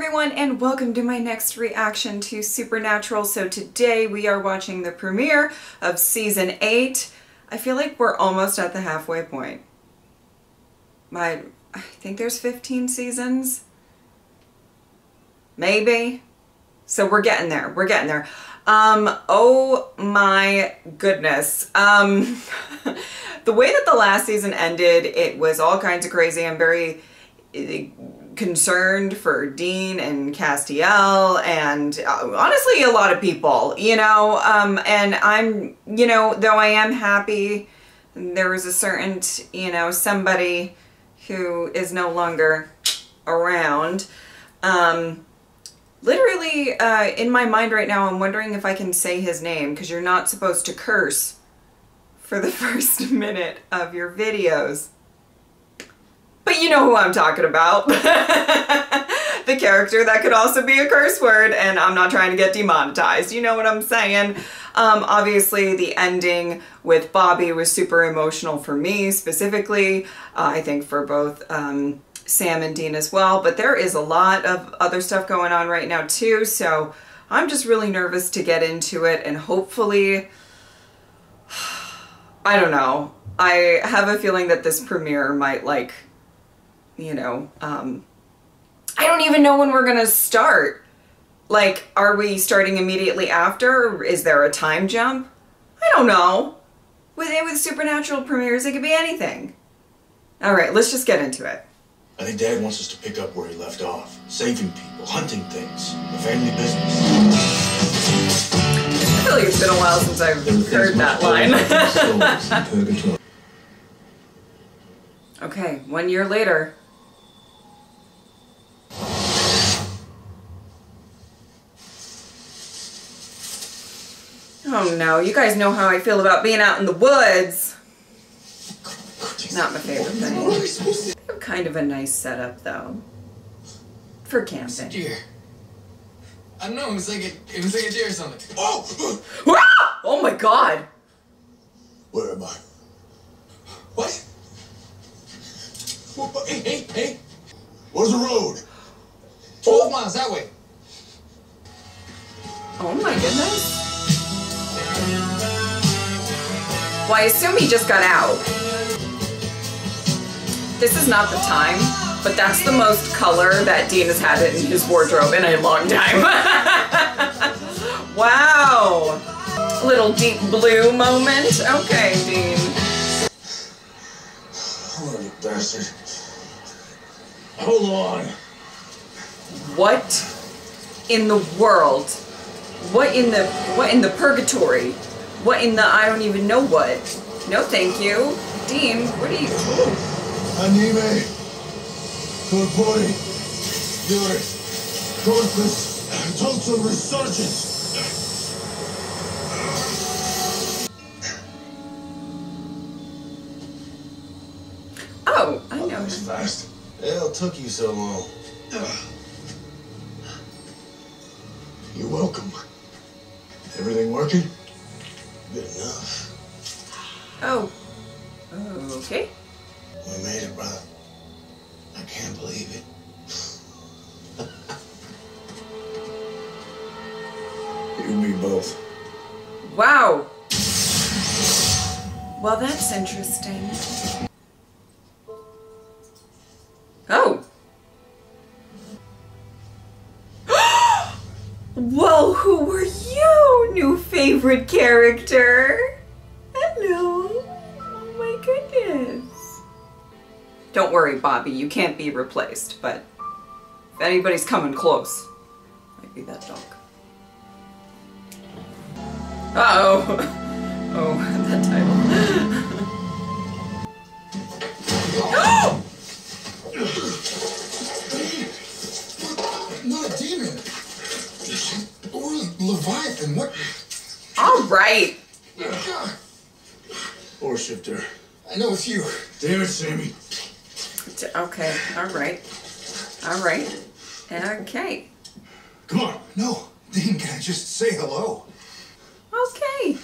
everyone, and welcome to my next reaction to Supernatural. So today we are watching the premiere of season 8. I feel like we're almost at the halfway point. I think there's 15 seasons. Maybe. So we're getting there. We're getting there. Oh my goodness. The way that the last season ended, it was all kinds of crazy. I'm very concerned for Dean and Castiel and honestly a lot of people, and I'm, though I am happy there was a certain, somebody who is no longer around. Literally, in my mind right now, I'm wondering if I can say his name, because you're not supposed to curse for the first minute of your videos. But you know who I'm talking about. The character that could also be a curse word, and I'm not trying to get demonetized. You know what I'm saying? Obviously, the ending with Bobby was super emotional for me specifically. I think for both Sam and Dean as well. But there is a lot of other stuff going on right now too. So I'm just really nervous to get into it, and hopefully, I don't know. I have a feeling that this premiere might I don't even know when we're gonna start. Like, are we starting immediately after? Is there a time jump? I don't know. With Supernatural premieres, it could be anything. All right, let's just get into it. I think Dad wants us to pick up where he left off. Saving people, hunting things, the family business. I feel like it's been a while since I've heard that line. Okay, 1 year later. Oh no, you guys know how I feel about being out in the woods. Not my favorite thing. They have kind of a nice setup though. For camping. Deer. I don't know, it was like a deer or something. Oh! Oh my god! Where am I? What? Hey! Where's the road? 12 miles that way. Oh my goodness. Well, I assume he just got out. This is not the time, but that's the most color that Dean has had in his wardrobe in a long time. Wow. A little deep blue moment. Okay, Dean. Hold on, you bastard. Hold on. What in the world? What in the purgatory? What in the I don't even know what? No thank you. Dean, what are you? Anime. Corpore. Your corpus total resurgence. Oh, I know. That was fast. Hell took you so long. You're welcome. Everything working? Good enough. Oh. Okay. We made it, brother. I can't believe it. You and me both. Wow. Well, that's interesting. Oh. Well, who were you, new favorite character? Hello. Oh my goodness. Don't worry, Bobby, you can't be replaced, but if anybody's coming close, might be that dog. Uh-oh. Oh, that title. Not a demon. Or Leviathan, what? All right. Or shifter. I know a few. Damn it, Sammy. Okay, all right. All right. Okay. Come on. No, Dean, can I just say hello? Okay.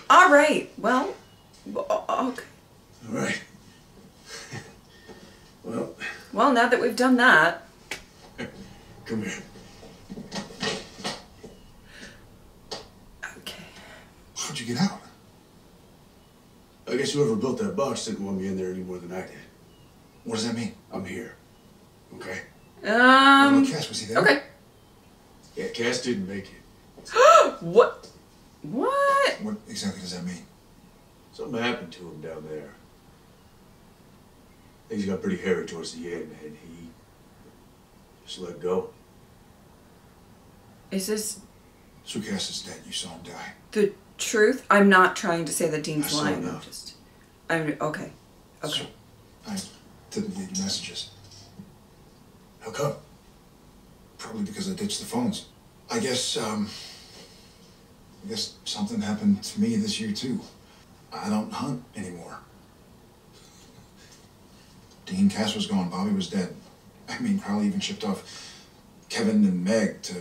All right. Well, okay. All right. Well, now that we've done that. Come here. Okay. How'd you get out? I guess whoever built that box didn't want me in there any more than I did. What does that mean? I'm here. Okay? What about Cass? Was he there? Okay. Yeah, Cass didn't make it. What? What? What exactly does that mean? Something happened to him down there. Things got pretty hairy towards the end, and he just let go. Is this So Cass is dead. You saw him die. the truth? I'm not trying to say that I Dean's saw lying. enough. I'm okay. Okay. So, I didn't leave you messages. How come? Probably because I ditched the phones. I guess something happened to me this year too. I don't hunt anymore. Dean, Cass was gone. Bobby was dead. I mean, probably even shipped off Kevin and Meg to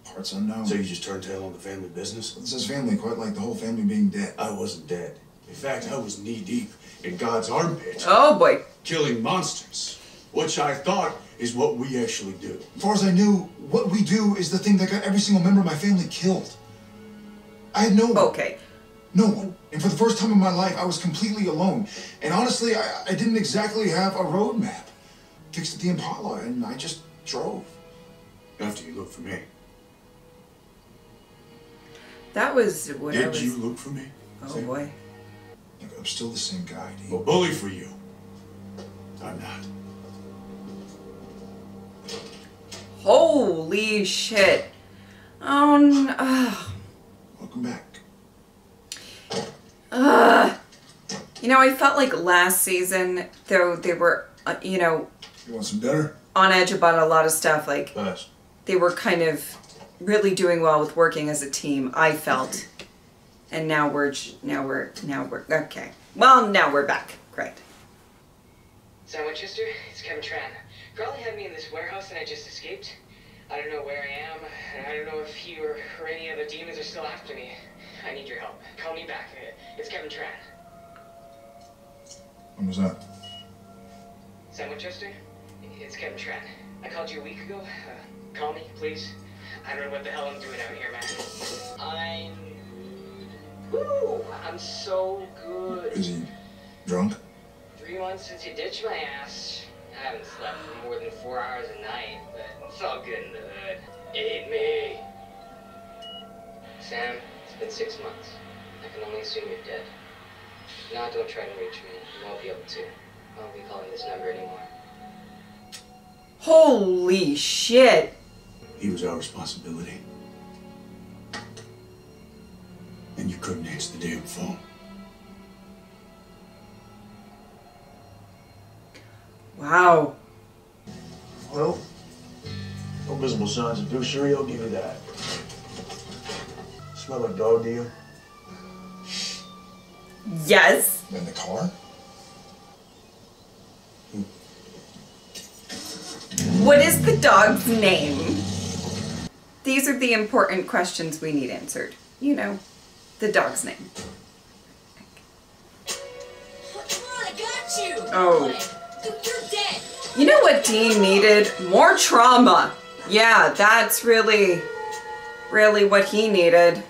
parts unknown. So you just turned tail on the family business? This is family, quite like the whole family being dead. I wasn't dead. In fact, I was knee-deep in God's armpit, Oh boy. killing monsters, which I thought is what we actually do. As far as I knew, what we do is the thing that got every single member of my family killed. I had no one. Okay. No one. And for the first time in my life, I was completely alone. And honestly, I didn't exactly have a road map. Fixed the Impala, and I just drove. After you looked for me. That was what I Did was. you look for me? Oh boy. Look, I'm still the same guy, Dean. Well, bully for you. I'm not. Holy shit. Oh no. Welcome back. You know, I felt like last season, though they were, you know, You want some dinner? on edge about a lot of stuff. Like Pass. they were kind of really doing well with working as a team. I felt, and now we're okay. Well, now we're back. Great. Sam Winchester, it's Kevin Tran. Crowley had me in this warehouse and I just escaped. I don't know where I am, and I don't know if you or any other demons are still after me. I need your help. Call me back. It's Kevin Tran. When was that? Sam Winchester, it's Kevin Tran. I called you a week ago. Call me, please. I don't know what the hell I'm doing out here, man. I'm so good. Is he drunk? 3 months since you ditched my ass. I haven't slept for more than 4 hours a night, but it's all good in the hood. Eat me. Sam, it's been 6 months. I can only assume you're dead. Now don't try to reach me. You won't be able to. I won't be calling this number anymore. Holy shit. He was our responsibility. And you couldn't answer the damn phone. Wow. Well, no visible signs of douchery, I'll give you that. Smell like dog to you? Yes. In the car? What is the dog's name? These are the important questions we need answered. You know, the dog's name. Come on, I got you! Oh. You're dead! You know what Dean needed? More trauma. Yeah, that's really what he needed.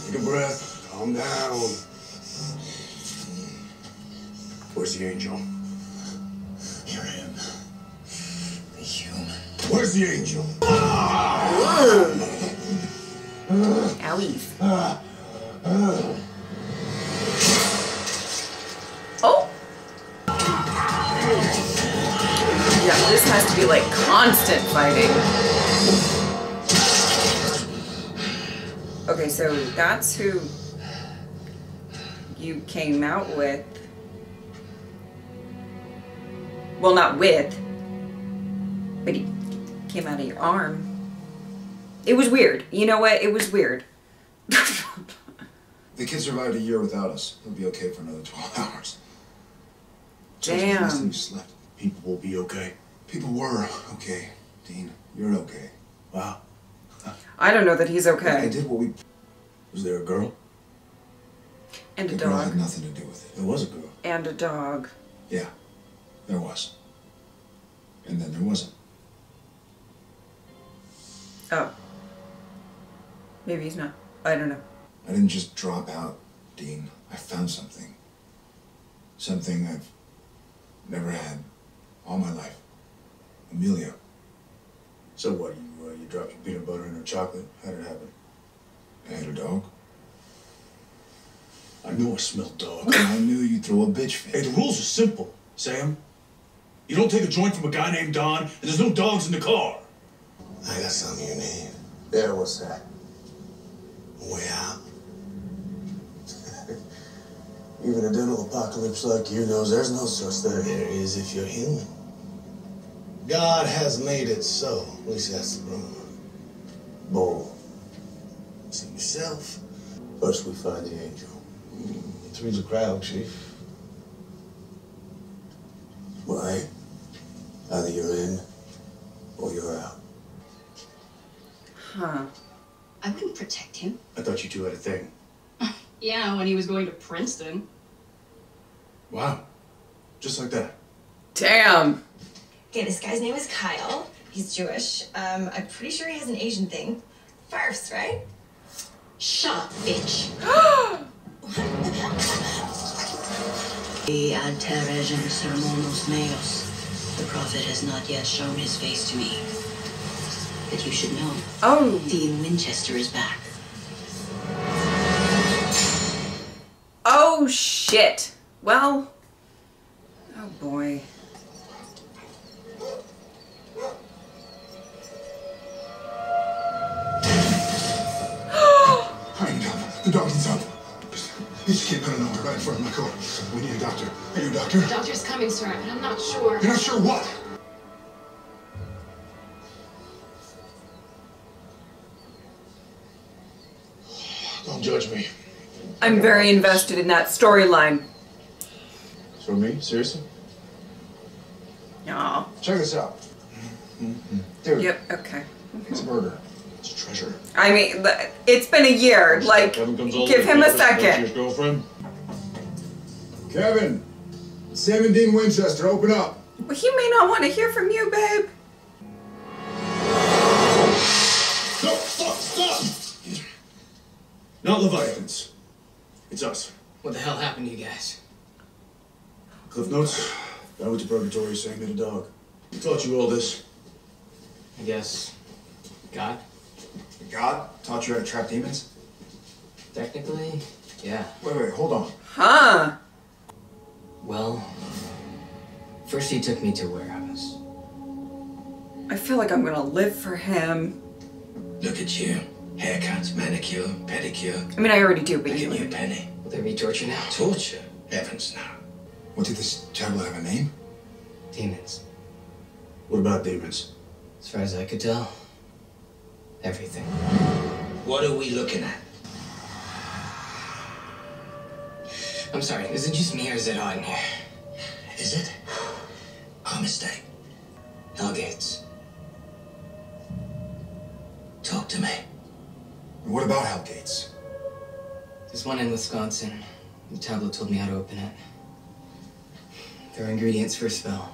Take a breath. Calm down. Where's the angel? Here I am. The human. Where's the angel? Owies. Oh! Yeah, this has to be like constant fighting. Okay, so that's who you came out with. Well, not with, but he came out of your arm. It was weird. You know what? It was weird. The kid survived a year without us. He'll be okay for another 12 hours. Damn. Last time you slept. People will be okay. People were okay, Dean. You're okay. Wow. I don't know that he's I okay. did what we... Was there a girl? And a The girl had dog. nothing to do with it. There was a girl. And a dog. Yeah, there was. And then there wasn't. Oh. Maybe he's not. I don't know. I didn't just drop out, Dean. I found something. Something I've never had all my life. Amelia. So what, you dropped your peanut butter in her chocolate? How did it happen? I had a dog. I knew I smelled dog. And I knew you'd throw a bitch fit. Hey, the rules are simple, Sam. You don't take a joint from a guy named Don, and there's no dogs in the car. I got something you need. Yeah, what's that? Way out. Even a dental apocalypse like you knows there's no such thing. There is if you're human. God has made it so. At least that's the rumor. Bull. See yourself. First we find the angel. Three's a crowd, Chief. Well, hey, either you're in or you're out. Huh. I wouldn't protect him. I thought you two had a thing. Yeah, when he was going to Princeton. Wow. Just like that. Damn. Okay, this guy's name is Kyle. He's Jewish. I'm pretty sure he has an Asian thing. First, right? Shut up, bitch. Ad terregem sermonos meos. The prophet has not yet shown his face to me. But you should know, Oh. Dean Winchester is back. Oh, shit. Well. Oh, boy. I'm down. The dog needs help. He just came out of nowhere right in front of my car. We need a doctor. Are you a doctor? The doctor's coming, sir, but I'm not sure. You're not sure what? Don't judge me. I'm very invested in that storyline. So me? Seriously? Aw. Check this out. Dude, Yep, okay. it's a murder. It's a treasure. I mean, it's been a year. Like, give him a second. Girlfriend? Kevin, Sam and Dean Winchester, open up. Well, he may not want to hear from you, babe. No, stop! Not Leviathans. It's us. What the hell happened to you guys? Cliff Notes. Guy with the purgatory saying hit a dog. Who taught you all this? I guess God? God taught you how to trap demons? Technically, yeah. Wait, hold on. Huh. Well, first he took me to a warehouse. I feel like I'm gonna live for him. Look at you. Haircuts, manicure, pedicure. I mean, I already do, but Give you. me a penny. Will there be torture now? Torture? Heavens, no. What, did this tablet have a name? Demons. What about demons? As far as I could tell, everything. What are we looking at? I'm sorry, is it just me or is it hot in here? Is it? Our mistake. Hellgates. Talk to me. What about Hellgates? There's one in Wisconsin. The tablet told me how to open it. There are ingredients for a spell.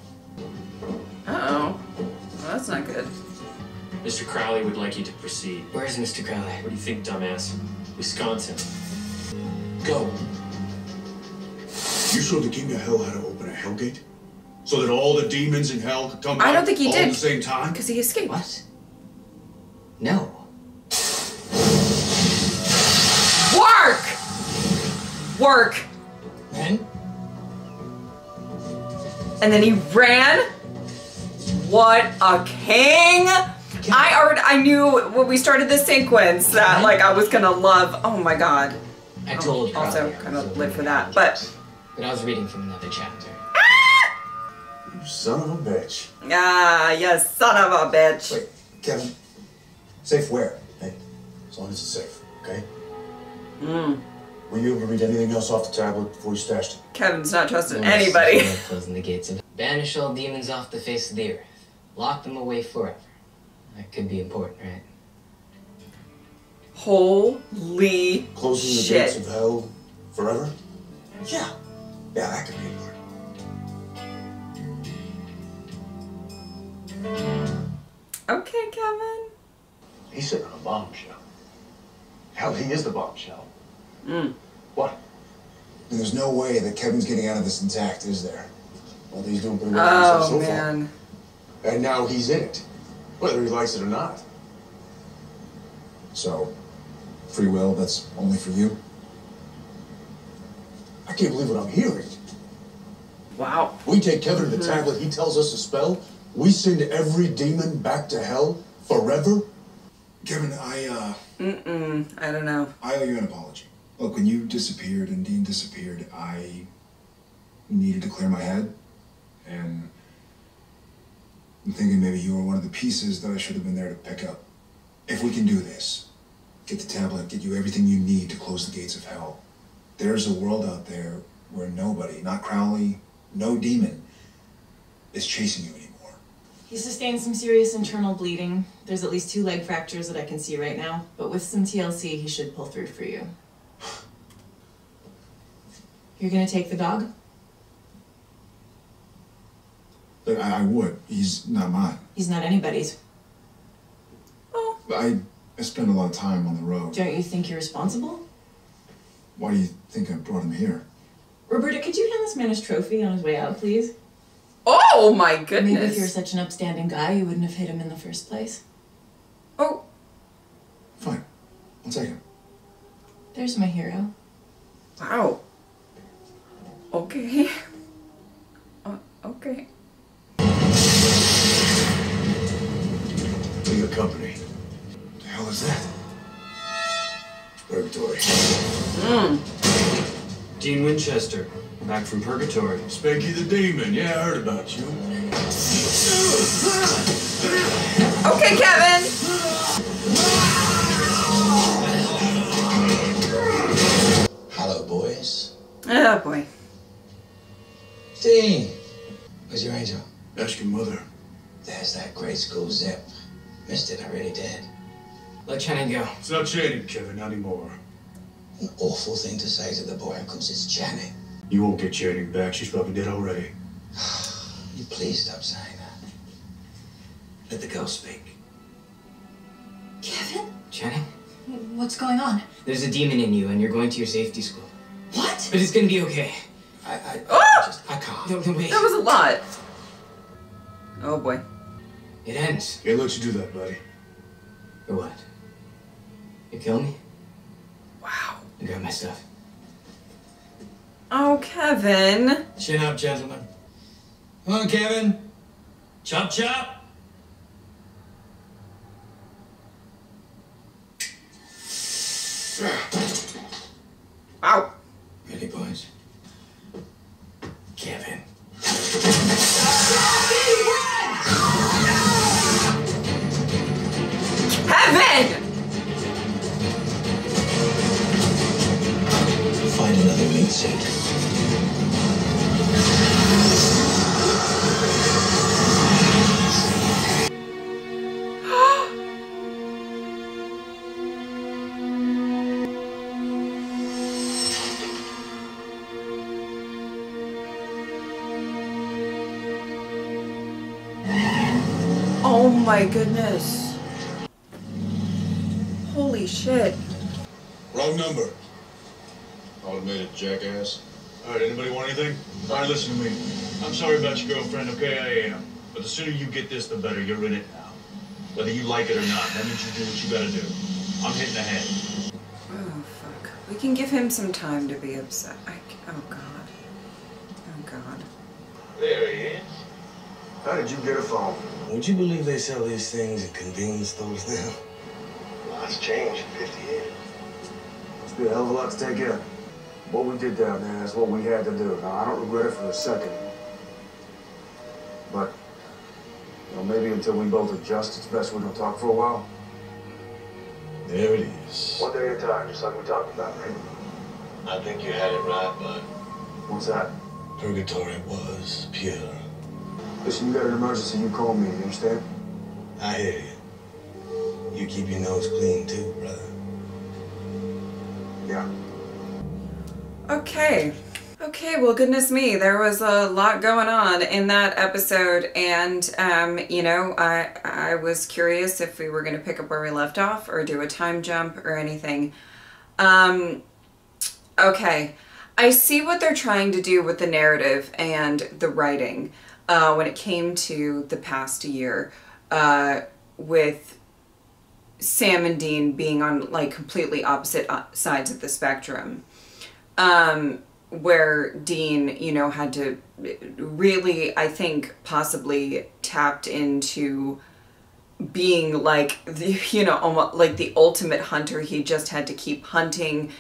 Uh-oh. Well, that's not good. Mr. Crowley would like you to proceed. Where's Mr. Crowley? What do you think, dumbass? Wisconsin. Go. You showed the king of hell how to open a hellgate? So that all the demons in hell could come I out don't think he all did. at the same time? Because he escaped. What? No. Work! Then? And then he ran? What a king! I knew when we started this sequence that, like, I was gonna love. Oh my god. I told Crowley. Also, kind of live for that, but. But I was reading from another chapter. You son of a bitch. Ah, yes, son of a bitch. Wait, Kevin. Safe where? Hey, as long as it's safe, okay? Were you able to read anything else off the tablet before you stashed it? Kevin's not trusting Once anybody. we're closing the gates of banish all demons off the face of the earth. Lock them away forever. That could be important, right? Holy Closing the shit. gates of hell forever? Yeah. Yeah, that could be important. He's sitting on a bombshell. Hell, he is the bombshell. Mm. What? And there's no way that Kevin's getting out of this intact, is there? Well, he's doing pretty well Oh, so man. far. And now he's in it, whether he likes it or not. So, free will, that's only for you? I can't believe what I'm hearing. Wow. We take Kevin to the tablet, he tells us a spell, we send every demon back to hell forever? Kevin, I don't know. I owe you an apology. Look, when you disappeared and Dean disappeared, I needed to clear my head. And I'm thinking maybe you were one of the pieces that I should have been there to pick up. If we can do this, get the tablet, get you everything you need to close the gates of hell. There's a world out there where nobody, not Crowley, no demon, is chasing you anymore. He sustained some serious internal bleeding. There's at least 2 leg fractures that I can see right now, but with some TLC, he should pull through for you. You're gonna take the dog? But I would. He's not mine. He's not anybody's. Oh. I spend a lot of time on the road. Don't you think you're responsible? Why do you think I brought him here? Roberta, could you hand this man his trophy on his way out, please? Oh my goodness. Maybe if you're such an upstanding guy, you wouldn't have hit him in the first place. Oh. Fine. I'll take him. There's my hero. Wow. Okay. Okay. For your company. What the hell is that? Purgatory. Dean Winchester, back from Purgatory. Spanky the Demon. Yeah, I heard about you. Okay, Kevin. Hello, boys. Oh boy. Dean, where's your angel? Ask your mother. There's that grade school zip. Missed it, I really did. Let Channing go. It's not Channing, Kevin, not anymore. An awful thing to say to the boy. How comes it's Channing? You won't get Channing back. She's probably dead already. You please stop saying that. Let the girl speak. Kevin? Channing, What's going on? there's a demon in you and you're going to your safety school. What? But it's gonna be okay. I can't. No, wait. That was a lot. Oh boy. It ends. Can't let you do that, buddy. Or what? You kill me? Wow. And grab my stuff. Oh, Kevin. Chin up, gentlemen. Come on, Kevin. Chop chop! Wow. Ready, boys? Kevin. Kevin! Find another meat suit. Oh my goodness. Holy shit. Wrong number. Automated jackass. All right, anybody want anything? All right, listen to me. I'm sorry about your girlfriend, okay? I am. But the sooner you get this, the better. You're in it now. Whether you like it or not, that means you do what you gotta do. I'm hitting ahead. Oh, fuck. We can give him some time to be upset. Oh, God. Oh, God. There he is. How did you get a phone? Would you believe they sell these things in convenience stores now? Lots changed in 50 years. Must be a hell of a lot to take in. What we did down there, that's what we had to do. Now, I don't regret it for a second. But, you know, maybe until we both adjust, it's best we don't talk for a while. There it is. One day at a time, just like we talked about, right? I think you had it right, bud. What's that? Purgatory was pure. Listen, you got an emergency, you call me, you understand? I hear you. You keep your nose clean too, brother. Yeah. Okay. Okay, well, goodness me, there was a lot going on in that episode, and, you know, I was curious if we were going to pick up where we left off or do a time jump or anything. Okay, I see what they're trying to do with the narrative and the writing when it came to the past year, with Sam and Dean being on, like, completely opposite sides of the spectrum. Where Dean, you know, had to really, I think, possibly tapped into being like, the, you know, almost like the ultimate hunter. He just had to keep hunting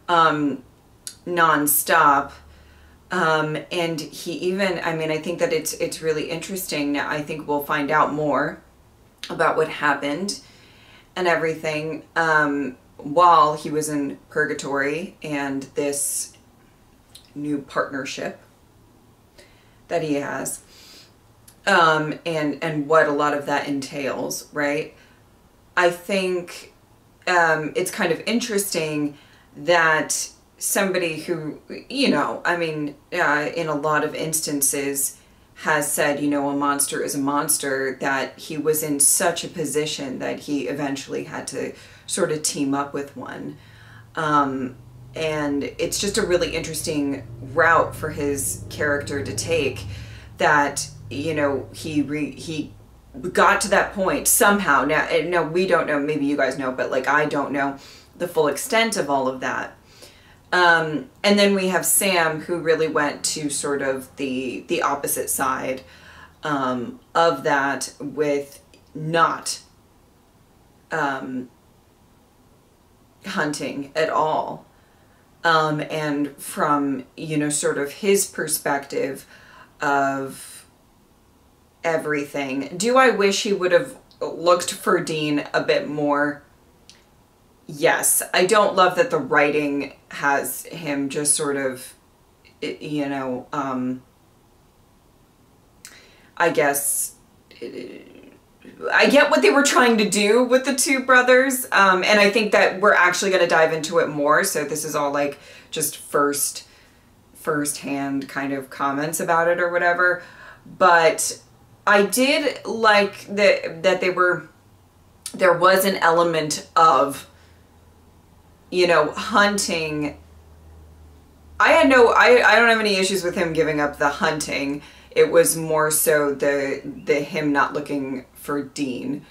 nonstop. And he even, I mean, I think that it's really interesting. Now, I think we'll find out more about what happened and everything while he was in purgatory, and this new partnership that he has, and what a lot of that entails, right? I think it's kind of interesting that somebody who, you know, I mean, in a lot of instances has said, you know, a monster is a monster, that he was in such a position that he eventually had to sort of team up with one. And it's just a really interesting route for his character to take, that, you know, he got to that point somehow. Now, no, we don't know, maybe you guys know, but like I don't know the full extent of all of that. And then we have Sam, who really went to sort of the opposite side of that, with not hunting at all. And from, you know, sort of his perspective of everything. Do I wish he would have looked for Dean a bit more? Yes. I don't love that the writing has him just sort of, you know, I guess, I get what they were trying to do with the two brothers, and I think that we're actually going to dive into it more, so this is all like just first-hand kind of comments about it or whatever. But I did like that there was an element of, you know, hunting. I don't have any issues with him giving up the hunting. It was more so the him not looking for Dean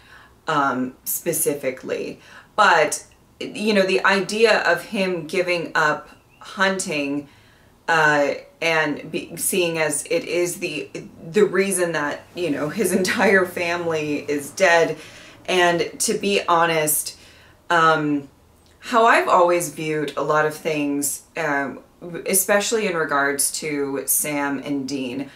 specifically. But, you know, the idea of him giving up hunting and seeing as it is the reason that, you know, his entire family is dead. And to be honest, how I've always viewed a lot of things, especially in regards to Sam and Dean,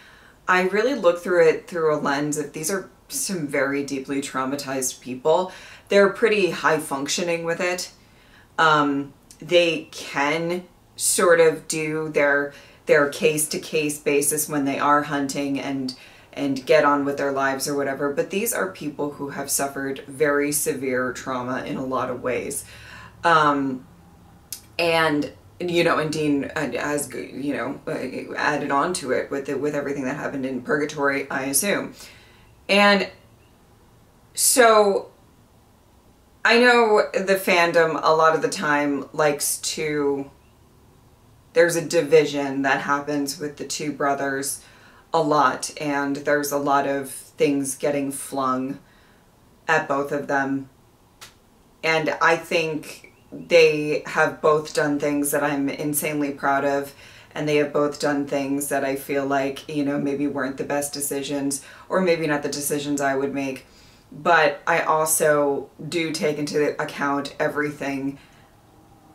I really look through it through a lens of these are some very deeply traumatized people. They're pretty high functioning with it. They can sort of do their case-to-case basis when they are hunting and get on with their lives or whatever. But these are people who have suffered very severe trauma in a lot of ways. And you know, and Dean has, you know, added on to it with everything that happened in purgatory, I assume. And so I know the fandom a lot of the time likes to, there's a division that happens with the two brothers a lot, and there's a lot of things getting flung at both of them. And I think they have both done things that I'm insanely proud of, and they have both done things that I feel like, you know, maybe weren't the best decisions, or maybe not the decisions I would make. But I also do take into account everything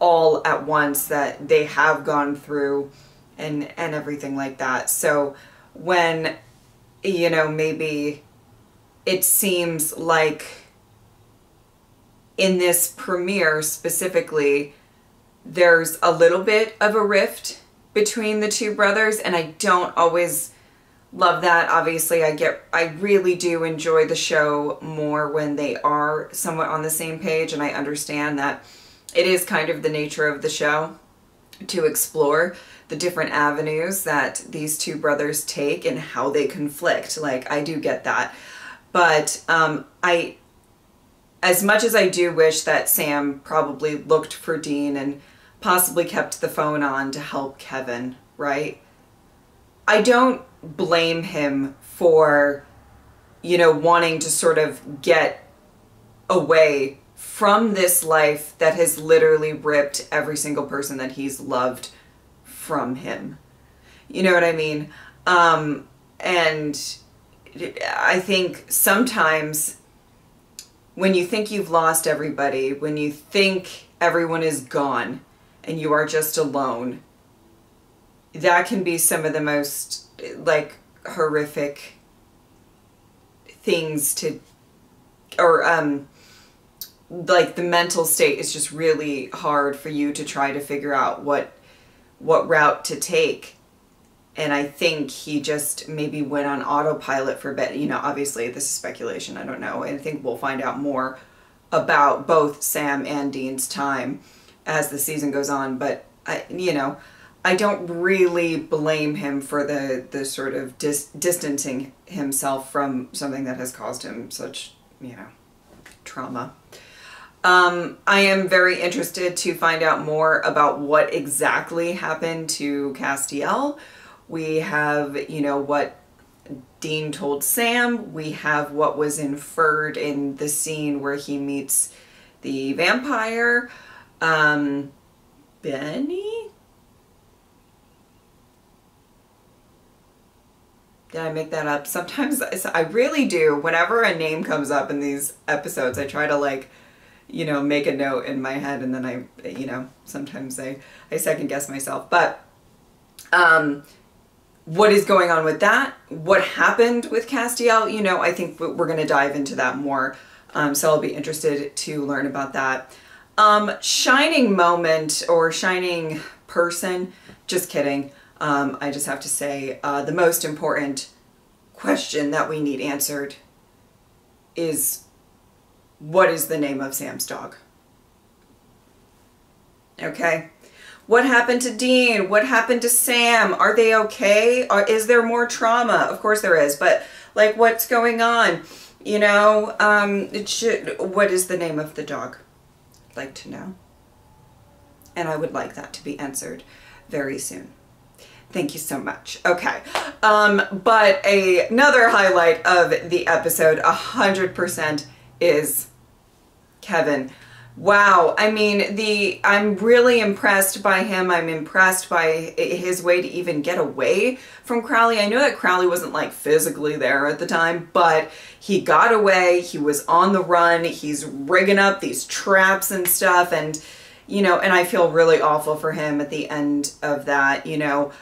all at once that they have gone through and everything like that. So when, you know, maybe it seems like in this premiere specifically, there's a little bit of a rift between the two brothers, and I don't always love that. Obviously, I really do enjoy the show more when they are somewhat on the same page, and I understand that it is kind of the nature of the show to explore the different avenues that these two brothers take and how they conflict. Like, I do get that. But as much as I do wish that Sam probably looked for Dean and possibly kept the phone on to help Kevin, right? I don't blame him for, you know, wanting to sort of get away from this life that has literally ripped every single person that he's loved from him. You know what I mean? And I think sometimes when you think you've lost everybody, when you think everyone is gone and you are just alone, that can be some of the most, like, horrific things to, or like, the mental state is just really hard for you to try to figure out what route to take. And I think he just maybe went on autopilot for a bit. You know, obviously this is speculation, I don't know. And I think we'll find out more about both Sam and Dean's time as the season goes on. But you know, I don't really blame him for the sort of distancing himself from something that has caused him such, you know, trauma. I am very interested to find out more about what exactly happened to Castiel. We have, you know, what Dean told Sam. We have what was inferred in the scene where he meets the vampire. Benny? Did I make that up? Sometimes I really do. Whenever a name comes up in these episodes, I try to, like, you know, make a note in my head, and then I, you know, sometimes I second guess myself. But what is going on with that? What happened with Castiel? You know, I think we're going to dive into that more. So I'll be interested to learn about that. Shining moment or shining person, just kidding. I just have to say the most important question that we need answered is, what is the name of Sam's dog? Okay. What happened to Dean? What happened to Sam? Are they okay? Is there more trauma? Of course there is, but, like, what's going on? You know, what is the name of the dog? I'd like to know. And I would like that to be answered very soon. Thank you so much. Okay. But another highlight of the episode, 100%, is Kevin. Wow. I mean, I'm really impressed by him. I'm impressed by his way to even get away from Crowley. I know that Crowley wasn't, like, physically there at the time, but he got away. He was on the run. He's rigging up these traps and stuff. And, you know, and I feel really awful for him at the end of that, you know.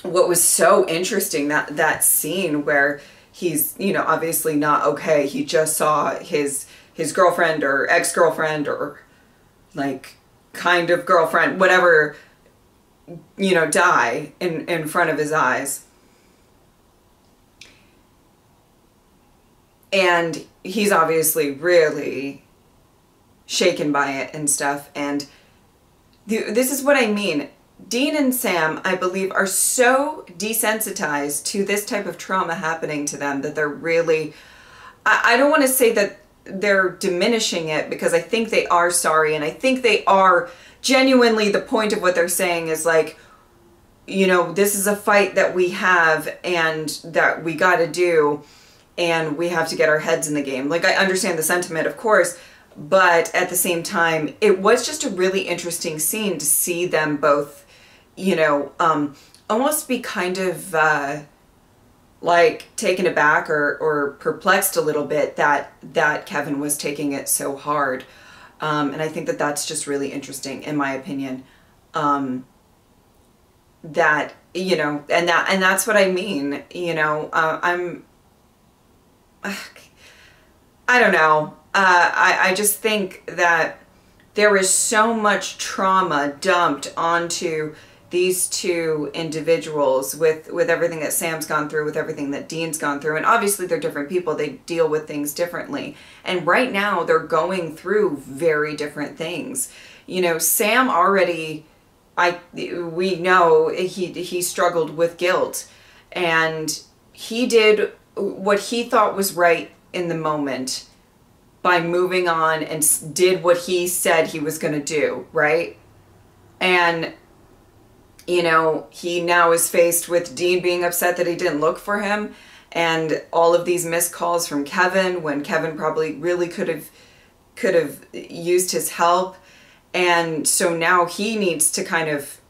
What was so interesting, that scene where he's, you know, obviously not okay. He just saw his girlfriend or ex-girlfriend or, like, kind of girlfriend, whatever, you know, die in front of his eyes. And he's obviously really shaken by it and stuff. And this is what I mean. Dean and Sam, I believe, are so desensitized to this type of trauma happening to them that they're really, I don't want to say that they're diminishing it, because I think they are sorry, and I think they are genuinely, the point of what they're saying is, like, you know, this is a fight that we have and that we got to do, and we have to get our heads in the game. Like, I understand the sentiment, of course, but at the same time, it was just a really interesting scene to see them both, you know, almost be kind of like taken aback or perplexed a little bit that Kevin was taking it so hard. And I think that that's just really interesting, in my opinion. That, you know, and that's what I mean, you know. I don't know. I just think that there is so much trauma dumped onto these two individuals with everything that Sam's gone through, with everything that Dean's gone through. And obviously they're different people. They deal with things differently. And right now they're going through very different things. You know, Sam already we know he struggled with guilt, and he did what he thought was right in the moment by moving on and did what he said he was going to do, right? And, you know, he now is faced with Dean being upset that he didn't look for him, and all of these missed calls from Kevin when Kevin probably really could have used his help. And so now he needs to kind of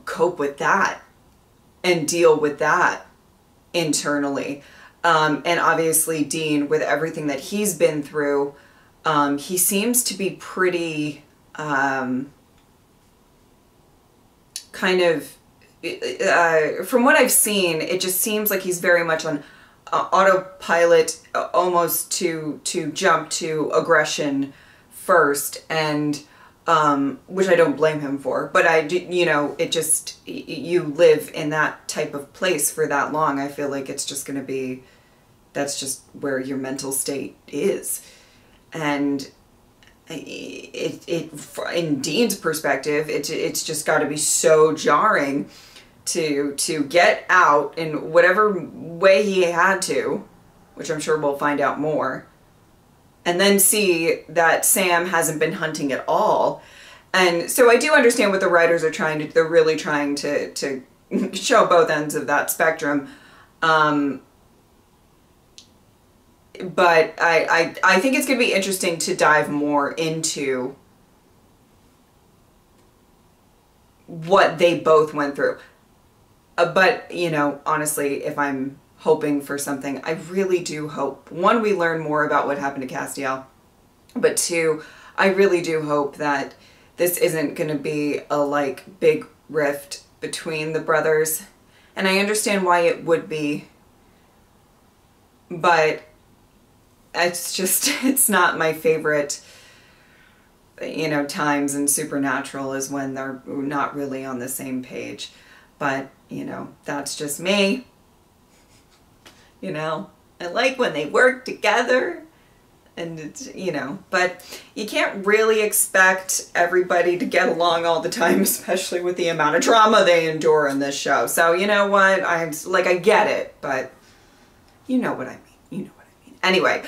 cope with that and deal with that internally. And obviously Dean, with everything that he's been through, he seems to be pretty kind of, from what I've seen, it just seems like he's very much on autopilot, almost to jump to aggression first, and which I don't blame him for, but I do, you know, it just, you live in that type of place for that long. I feel like it's just going to be, that's just where your mental state is. And in Dean's perspective, it's just got to be so jarring to get out in whatever way he had to, which I'm sure we'll find out more, and then see that Sam hasn't been hunting at all. And so I do understand what the writers are trying to, they're really trying to show both ends of that spectrum. But I think it's going to be interesting to dive more into what they both went through. But, you know, honestly, if I'm hoping for something, I really do hope, one, we learn more about what happened to Castiel, but two, I really do hope that this isn't going to be a, like, big rift between the brothers. And I understand why it would be, but it's just, it's not my favorite, you know, times in Supernatural is when they're not really on the same page. But, you know, that's just me. You know, I like when they work together, and it's, you know, but you can't really expect everybody to get along all the time, especially with the amount of drama they endure in this show. So, you know what, I get it, but you know what I mean. You know what I mean. Anyway,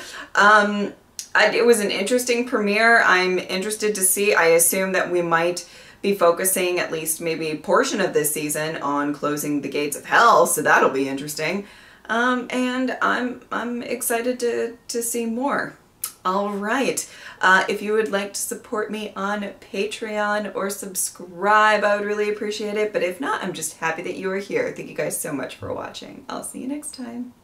it was an interesting premiere. I'm interested to see. I assume that we might be focusing at least maybe a portion of this season on closing the gates of hell, so that'll be interesting. And I'm excited to see more. All right. If you would like to support me on Patreon or subscribe, I would really appreciate it. But if not, I'm just happy that you are here. Thank you guys so much for watching. I'll see you next time.